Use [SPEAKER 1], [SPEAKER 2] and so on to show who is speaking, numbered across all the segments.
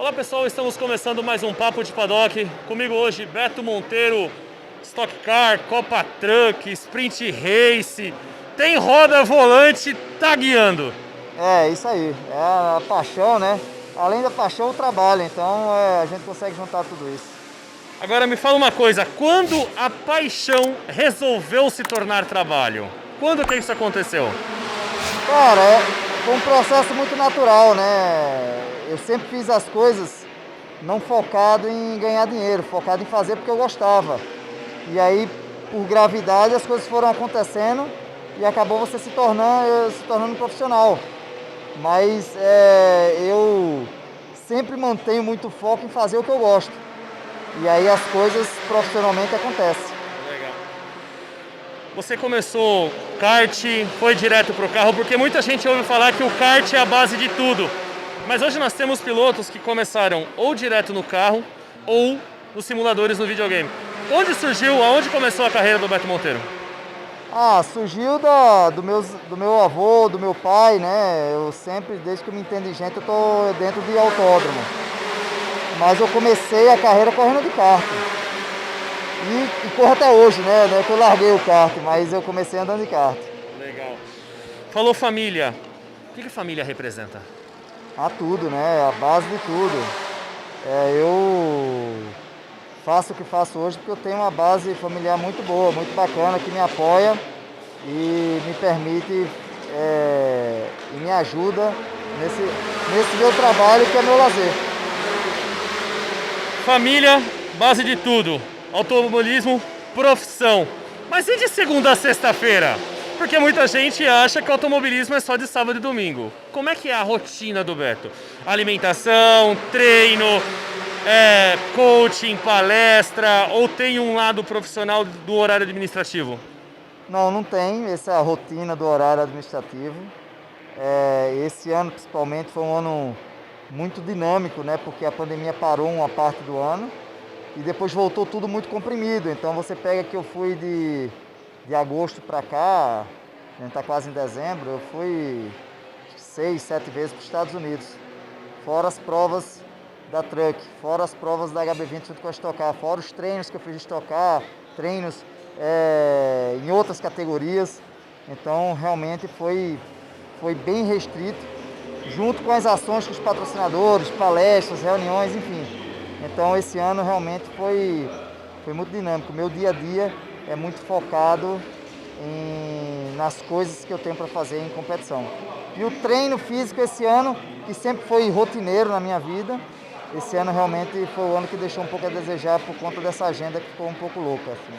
[SPEAKER 1] Olá pessoal, estamos começando mais um Papo de Paddock. Comigo hoje Beto Monteiro, Stock Car, Copa Truck, Sprint Race, tem roda, volante, tá guiando.
[SPEAKER 2] É, isso aí. É a paixão, né? Além da paixão, o trabalho. Então, a gente consegue juntar tudo isso.
[SPEAKER 1] Agora me fala uma coisa, quando a paixão resolveu se tornar trabalho? Quando que isso aconteceu?
[SPEAKER 2] Cara, foi um processo muito natural, né? Eu sempre fiz as coisas não focado em ganhar dinheiro, focado em fazer porque eu gostava. E aí, por gravidade, as coisas foram acontecendo e acabou você se tornando um profissional. Mas eu sempre mantenho muito foco em fazer o que eu gosto. E aí as coisas profissionalmente acontecem.
[SPEAKER 1] Legal. Você começou kart, foi direto pro carro, porque muita gente ouve falar que o kart é a base de tudo. Mas hoje nós temos pilotos que começaram ou direto no carro ou nos simuladores no videogame. Onde surgiu, aonde começou a carreira do Beto Monteiro?
[SPEAKER 2] Surgiu do meu avô, do meu pai, né? Eu sempre, desde que eu me entendo de gente, eu tô dentro de autódromo. Mas eu comecei a carreira correndo de kart. E corro até hoje, né? Não é que eu larguei o kart, mas eu comecei andando de kart.
[SPEAKER 1] Legal. Falou família. O que a família representa?
[SPEAKER 2] Tudo, né? A base de tudo. Eu faço o que faço hoje porque eu tenho uma base familiar muito boa, muito bacana, que me apoia e me permite e me ajuda nesse meu trabalho que é meu lazer.
[SPEAKER 1] Família, base de tudo. Automobilismo, profissão. Mas e de segunda a sexta-feira? Porque muita gente acha que o automobilismo é só de sábado e domingo. Como é que é a rotina do Beto? Alimentação, treino, coaching, palestra, ou tem um lado profissional do horário administrativo?
[SPEAKER 2] Não, não tem essa rotina do horário administrativo. Esse ano, principalmente, foi um ano muito dinâmico, né? Porque a pandemia parou uma parte do ano e depois voltou tudo muito comprimido. Então você pega que eu fui de agosto para cá, a gente está quase em dezembro, eu fui 6, 7 vezes para os Estados Unidos. Fora as provas da Truck, fora as provas da HB20 junto com a Stock Car, fora os treinos que eu fiz de Stock Car, treinos em outras categorias. Então realmente foi bem restrito, junto com as ações com os patrocinadores, palestras, reuniões, enfim. Então esse ano realmente foi muito dinâmico. Meu dia a dia é muito focado nas coisas que eu tenho para fazer em competição. E o treino físico esse ano, que sempre foi rotineiro na minha vida, esse ano realmente foi o ano que deixou um pouco a desejar por conta dessa agenda que ficou um pouco louca. Assim.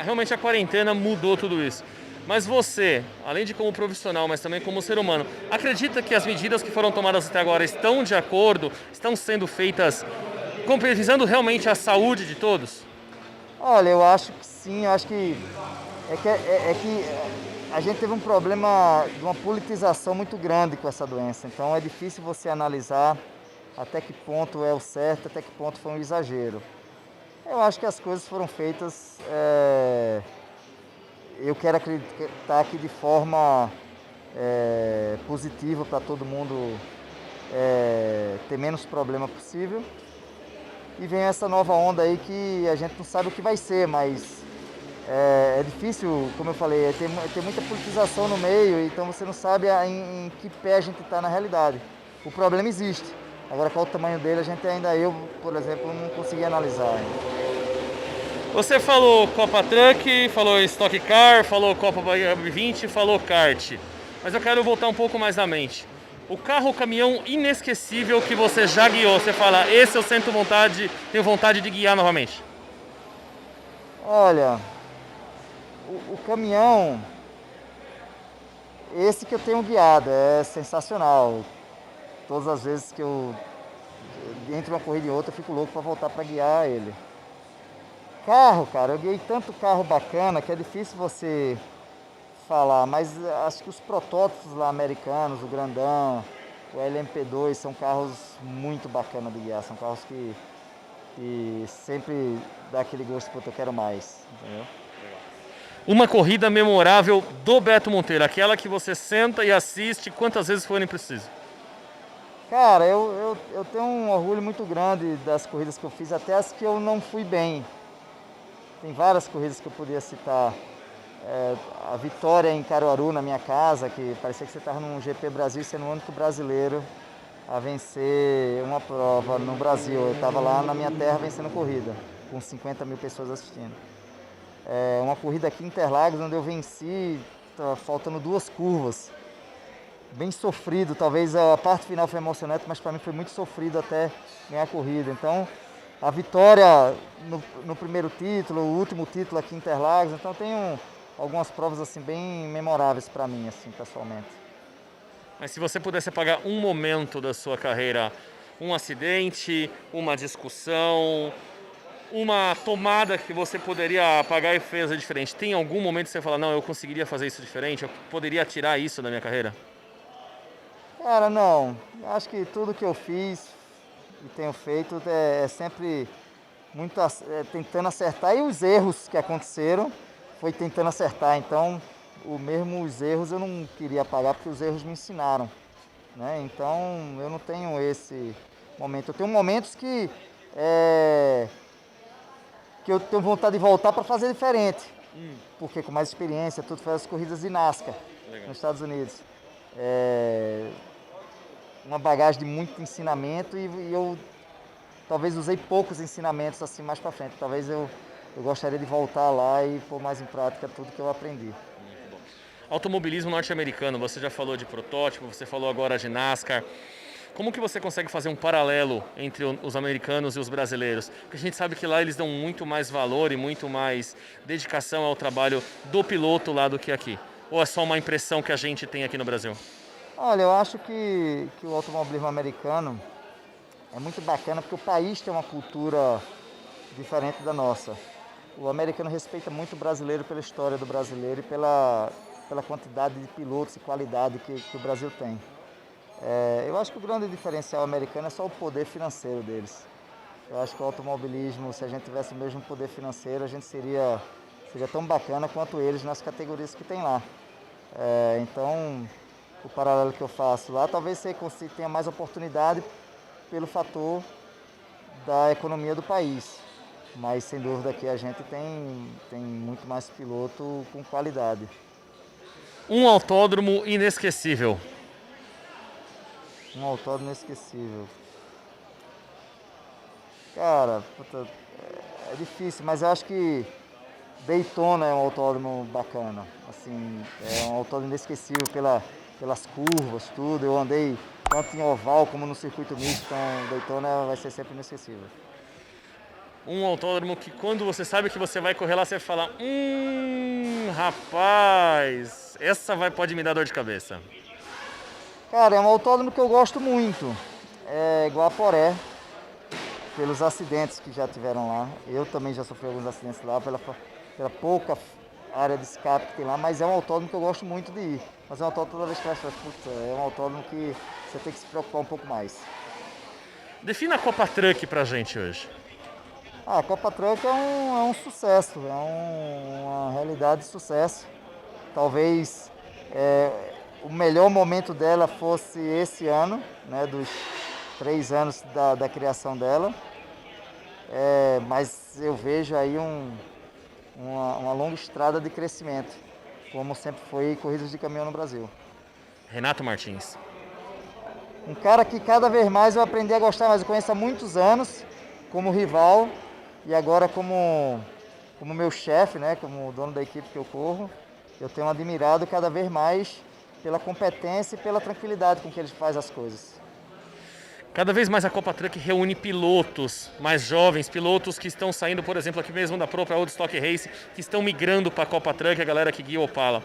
[SPEAKER 1] Realmente a quarentena mudou tudo isso. Mas você, além de como profissional, mas também como ser humano, acredita que as medidas que foram tomadas até agora estão de acordo, estão sendo feitas visando realmente a saúde de todos?
[SPEAKER 2] Olha, eu acho que sim, eu acho que que a gente teve um problema de uma politização muito grande com essa doença. Então é difícil você analisar até que ponto é o certo, até que ponto foi um exagero. Eu acho que as coisas foram feitas, eu quero acreditar que de forma positiva para todo mundo ter menos problema possível. E vem essa nova onda aí que a gente não sabe o que vai ser, mas é difícil, como eu falei, tem muita politização no meio, então você não sabe em que pé a gente está na realidade. O problema existe. Agora, qual o tamanho dele, eu, por exemplo, não consegui analisar ainda.
[SPEAKER 1] Você falou Copa Truck, falou Stock Car, falou Copa HB20, falou kart. Mas eu quero voltar um pouco mais na mente. O carro, o caminhão inesquecível que você já guiou, você fala, esse eu tenho vontade de guiar novamente.
[SPEAKER 2] Olha, o caminhão, esse que eu tenho guiado, é sensacional. Todas as vezes que eu entre uma corrida e outra, eu fico louco para voltar para guiar ele. Carro, cara, eu guiei tanto carro bacana que é difícil você falar, mas acho que os protótipos lá americanos, o grandão, o LMP2, são carros muito bacanas de guiar, são carros que sempre dá aquele gosto, puta, eu quero mais, entendeu?
[SPEAKER 1] Uma corrida memorável do Beto Monteiro, aquela que você senta e assiste quantas vezes forem preciso.
[SPEAKER 2] Cara, eu tenho um orgulho muito grande das corridas que eu fiz, até as que eu não fui bem. Tem várias corridas que eu poderia citar. É, a vitória em Caruaru, na minha casa, que parecia que você estava num GP Brasil sendo o único brasileiro a vencer uma prova no Brasil. Eu estava lá na minha terra vencendo corrida, com 50 mil pessoas assistindo. É uma corrida aqui em Interlagos, onde eu venci, faltando 2 curvas. Bem sofrido, talvez a parte final foi emocionante, mas para mim foi muito sofrido até ganhar a corrida. Então, a vitória no primeiro título, o último título aqui em Interlagos, então tenho algumas provas assim bem memoráveis para mim, assim, pessoalmente.
[SPEAKER 1] Mas se você pudesse apagar um momento da sua carreira, um acidente, uma discussão, uma tomada que você poderia apagar e fez diferente, tem algum momento que você fala, não, eu conseguiria fazer isso diferente, eu poderia tirar isso da minha carreira?
[SPEAKER 2] Cara, não, acho que tudo que eu fiz e tenho feito é sempre muito tentando acertar, e os erros que aconteceram foi tentando acertar. Então, os erros eu não queria apagar porque os erros me ensinaram, né? Então, eu não tenho esse momento. Eu tenho momentos que eu tenho vontade de voltar para fazer diferente, porque com mais experiência, tudo faz as corridas de NASCAR. Legal. Nos Estados Unidos. Uma bagagem de muito ensinamento, e eu talvez usei poucos ensinamentos assim mais para frente. Talvez eu gostaria de voltar lá e pôr mais em prática tudo que eu aprendi.
[SPEAKER 1] Muito bom. Automobilismo norte-americano, você já falou de protótipo, você falou agora de NASCAR. Como que você consegue fazer um paralelo entre os americanos e os brasileiros? Porque a gente sabe que lá eles dão muito mais valor e muito mais dedicação ao trabalho do piloto lá do que aqui. Ou é só uma impressão que a gente tem aqui no Brasil?
[SPEAKER 2] Olha, eu acho que o automobilismo americano é muito bacana porque o país tem uma cultura diferente da nossa. O americano respeita muito o brasileiro pela história do brasileiro e pela quantidade de pilotos e qualidade que o Brasil tem. Eu acho que o grande diferencial americano é só o poder financeiro deles. Eu acho que o automobilismo, se a gente tivesse o mesmo poder financeiro, a gente seria tão bacana quanto eles nas categorias que tem lá. Então, o paralelo que eu faço lá, talvez você tenha mais oportunidade pelo fator da economia do país. Mas, sem dúvida, aqui a gente tem muito mais piloto com qualidade.
[SPEAKER 1] Um autódromo inesquecível.
[SPEAKER 2] Um autódromo inesquecível. Cara, puta, é difícil, mas eu acho que Daytona é um autódromo bacana. Assim, é um autódromo inesquecível pelas curvas, tudo. Eu andei tanto em oval como no circuito misto, então Daytona vai ser sempre inesquecível.
[SPEAKER 1] Um autódromo que quando você sabe que você vai correr lá, você fala, rapaz, essa pode me dar dor de cabeça.
[SPEAKER 2] Cara, é um autódromo que eu gosto muito. É Guaporé, pelos acidentes que já tiveram lá. Eu também já sofri alguns acidentes lá, pela pouca área de escape que tem lá, mas é um autódromo que eu gosto muito de ir. Mas é um autódromo toda vez que você fala, é um autódromo que você tem que se preocupar um pouco mais.
[SPEAKER 1] Defina a Copa Truck pra gente hoje.
[SPEAKER 2] A Copa Truck é um sucesso, uma realidade de sucesso. Talvez o melhor momento dela fosse esse ano, né, dos 3 anos da criação dela. Mas eu vejo aí uma longa estrada de crescimento, como sempre foi corridas de caminhão no Brasil.
[SPEAKER 1] Renato Martins.
[SPEAKER 2] Um cara que cada vez mais eu aprendi a gostar, mas eu conheço há muitos anos, como rival e agora como meu chefe, né, como dono da equipe que eu corro. Eu tenho admirado cada vez mais pela competência e pela tranquilidade com que ele faz as coisas.
[SPEAKER 1] Cada vez mais a Copa Truck reúne pilotos mais jovens, pilotos que estão saindo, por exemplo, aqui mesmo da própria Old Stock Race, que estão migrando para a Copa Truck, a galera que guia o Opala.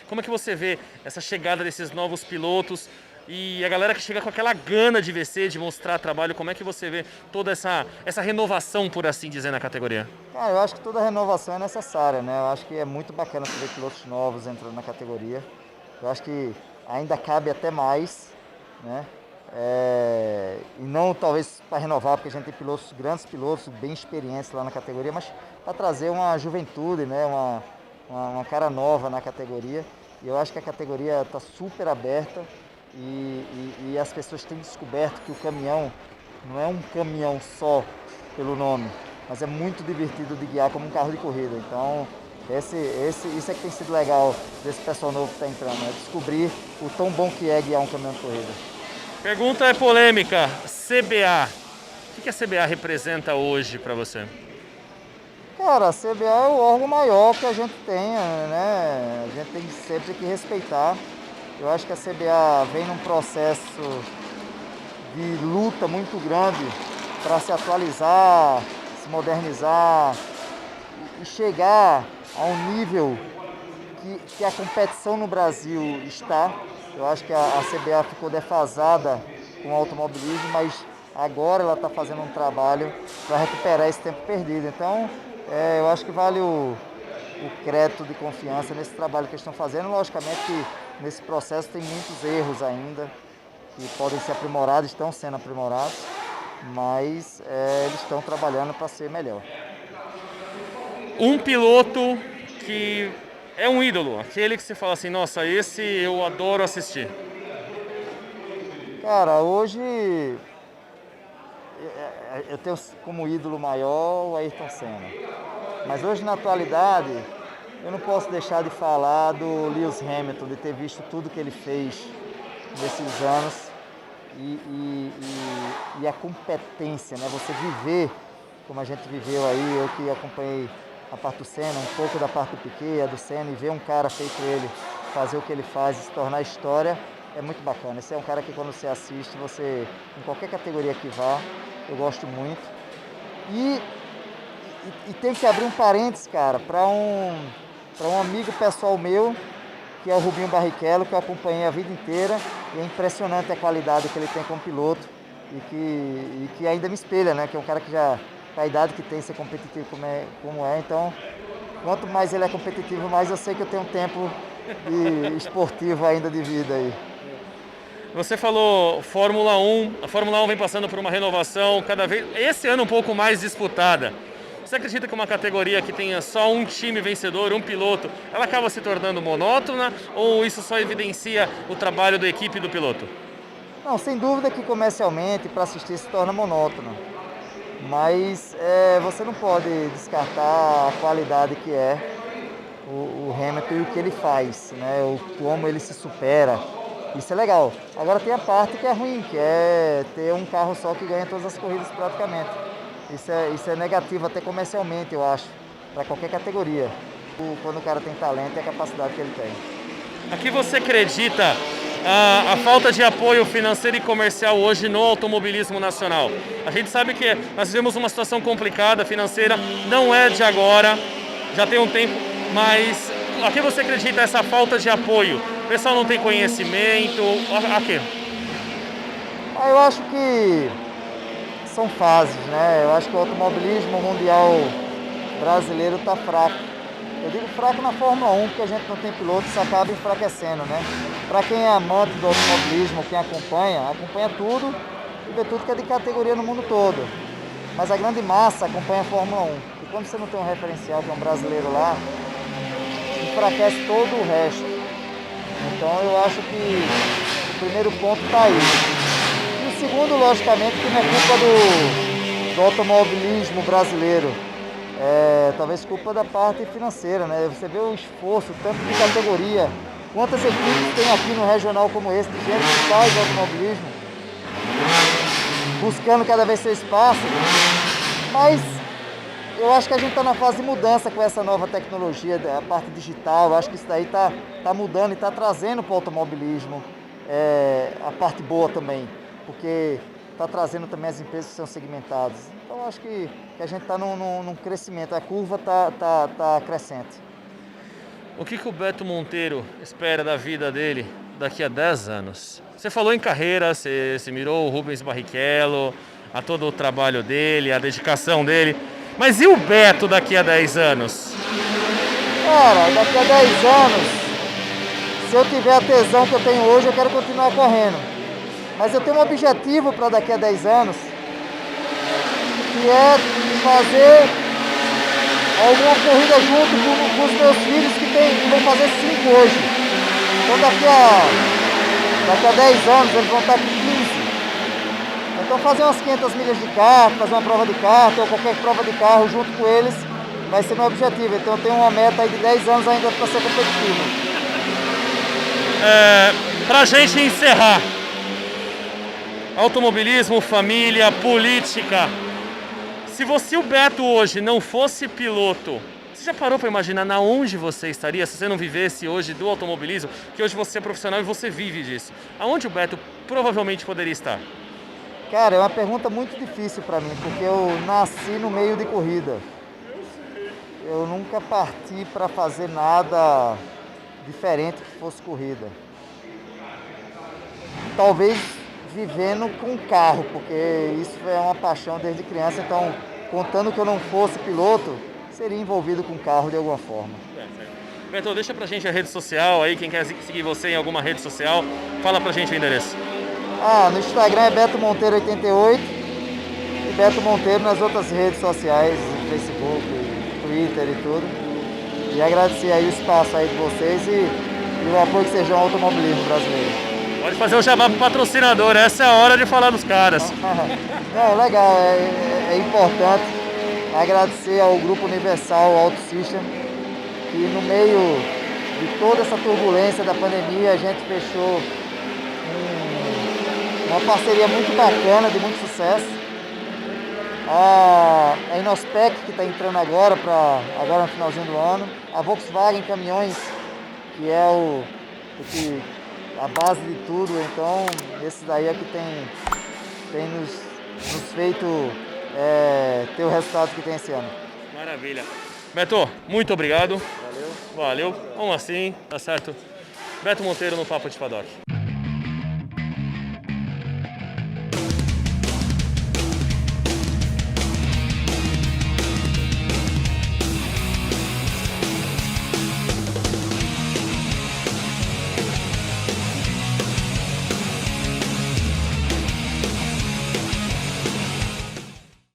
[SPEAKER 1] Como é que você vê essa chegada desses novos pilotos e a galera que chega com aquela gana de vencer, de mostrar trabalho? Como é que você vê toda essa renovação, por assim dizer, na categoria?
[SPEAKER 2] Cara, eu acho que toda renovação é necessária, né? Eu acho que é muito bacana você ver pilotos novos entrando na categoria. Eu acho que ainda cabe até mais, né? E não talvez para renovar, porque a gente tem pilotos, grandes pilotos, bem experientes lá na categoria, mas para trazer uma juventude, né? Uma cara nova na categoria. E eu acho que a categoria está super aberta. e as pessoas têm descoberto que o caminhão não é um caminhão só pelo nome, mas é muito divertido de guiar como um carro de corrida. Então, isso é que tem sido legal desse pessoal novo que está entrando, é descobrir o tão bom que é guiar um caminhão de corrida.
[SPEAKER 1] Pergunta é polêmica. CBA. O que a CBA representa hoje para você?
[SPEAKER 2] Cara, a CBA é o órgão maior que a gente tem, né? A gente tem sempre que respeitar. Eu acho que a CBA vem num processo de luta muito grande para se atualizar, se modernizar e chegar a um nível que a competição no Brasil está. Eu acho que a CBA ficou defasada com o automobilismo, mas agora ela está fazendo um trabalho para recuperar esse tempo perdido. Então, eu acho que vale o crédito de confiança nesse trabalho que eles estão fazendo. Logicamente que nesse processo tem muitos erros ainda, que podem ser aprimorados, estão sendo aprimorados, mas eles estão trabalhando para ser melhor.
[SPEAKER 1] Um piloto que é um ídolo, aquele que você fala assim, nossa, esse eu adoro assistir.
[SPEAKER 2] Cara, hoje eu tenho como ídolo maior o Ayrton Senna. Mas hoje, na atualidade, eu não posso deixar de falar do Lewis Hamilton, de ter visto tudo que ele fez nesses anos e a competência, né? Você viver como a gente viveu aí, eu que acompanhei a parte do Senna, um pouco da parte do Piquet, a do Senna, e ver um cara feito ele fazer o que ele faz e se tornar história, é muito bacana. Esse é um cara que quando você assiste, você, em qualquer categoria que vá, eu gosto muito. E tem que abrir um parênteses, cara, para um amigo pessoal meu, que é o Rubinho Barrichello, que eu acompanhei a vida inteira, e é impressionante a qualidade que ele tem como piloto e que ainda me espelha, né? Que é um cara que já, com a idade que tem, ser competitivo como é. Então, quanto mais ele é competitivo, mais eu sei que eu tenho um tempo esportivo ainda de vida aí.
[SPEAKER 1] Você falou Fórmula 1, a Fórmula 1 vem passando por uma renovação cada vez, esse ano um pouco mais disputada. Você acredita que uma categoria que tenha só um time vencedor, um piloto, ela acaba se tornando monótona ou isso só evidencia o trabalho da equipe e do piloto?
[SPEAKER 2] Não, sem dúvida que comercialmente para assistir se torna monótono, mas você não pode descartar a qualidade que é o Hamilton e o que ele faz, né? Como ele se supera. Isso é legal. Agora tem a parte que é ruim, que é ter um carro só que ganha todas as corridas praticamente. Isso é negativo até comercialmente, eu acho, para qualquer categoria. Quando o cara tem talento e a capacidade que ele tem.
[SPEAKER 1] Aqui você acredita a falta de apoio financeiro e comercial hoje no automobilismo nacional? A gente sabe que nós vivemos uma situação complicada financeira, não é de agora, já tem um tempo, mas a que você acredita essa falta de apoio? O pessoal não tem conhecimento, a quê?
[SPEAKER 2] Eu acho que são fases, né? Eu acho que o automobilismo mundial brasileiro está fraco. Eu digo fraco na Fórmula 1, porque a gente não tem piloto, isso acaba enfraquecendo, né? Para quem é amante do automobilismo, quem acompanha tudo e vê tudo que é de categoria no mundo todo. Mas a grande massa acompanha a Fórmula 1. E quando você não tem um referencial, que é um brasileiro lá, enfraquece todo o resto. Então eu acho que o primeiro ponto está aí. E o segundo, logicamente, que não é culpa do automobilismo brasileiro. Talvez culpa da parte financeira, né? Você vê o esforço, tanto de categoria, quantas equipes tem aqui no regional como esse, de gente que faz automobilismo, buscando cada vez seu espaço. Mas eu acho que a gente está na fase de mudança com essa nova tecnologia, a parte digital. Eu acho que isso daí está mudando e está trazendo para o automobilismo a parte boa também, porque está trazendo também as empresas que são segmentadas. Então eu acho que a gente está num crescimento, a curva está crescente.
[SPEAKER 1] O que o Beto Monteiro espera da vida dele daqui a 10 anos? Você falou em carreira, você mirou o Rubens Barrichello, a todo o trabalho dele, a dedicação dele. Mas e o Beto daqui a 10 anos?
[SPEAKER 2] Cara, daqui a 10 anos, se eu tiver a tesão que eu tenho hoje, eu quero continuar correndo. Mas eu tenho um objetivo para daqui a 10 anos, que é fazer alguma corrida junto com os meus filhos que vão fazer 5 hoje. Então daqui Daqui a 10 anos eles vão estar com 15. Então fazer umas 500 milhas de kart, fazer uma prova de kart ou qualquer prova de carro junto com eles vai ser meu objetivo. Então eu tenho uma meta aí de 10 anos ainda para ser competitivo.
[SPEAKER 1] Pra gente encerrar, automobilismo, família, política. Se o Beto hoje não fosse piloto, você já parou para imaginar na onde você estaria se você não vivesse hoje do automobilismo? Que hoje você é profissional e você vive disso. Aonde o Beto provavelmente poderia estar?
[SPEAKER 2] Cara, é uma pergunta muito difícil para mim, porque eu nasci no meio de corrida. Eu nunca parti para fazer nada diferente que fosse corrida. Talvez vivendo com carro, porque isso é uma paixão desde criança, então contando que eu não fosse piloto, seria envolvido com carro de alguma forma.
[SPEAKER 1] Beto, deixa pra gente a rede social aí, quem quer seguir você em alguma rede social, fala pra gente o endereço.
[SPEAKER 2] No Instagram é Beto Monteiro 88 e Beto Monteiro nas outras redes sociais, Facebook, Twitter e tudo. E agradecer aí o espaço aí de vocês e o apoio que vocês dão ao automobilismo brasileiro.
[SPEAKER 1] Pode fazer um jabá pro patrocinador, essa é a hora de falar dos caras.
[SPEAKER 2] Não, legal, é importante agradecer ao Grupo Universal Auto System, que no meio de toda essa turbulência da pandemia a gente fechou uma parceria muito bacana, de muito sucesso. A Inospec, que está entrando agora no finalzinho do ano. A Volkswagen Caminhões, que é a base de tudo. Então, esse daí é que tem nos feito ter o resultado que tem esse ano.
[SPEAKER 1] Maravilha. Beto, muito obrigado.
[SPEAKER 2] Valeu.
[SPEAKER 1] Valeu. Vamos assim, tá certo. Beto Monteiro no Papo de Paddock.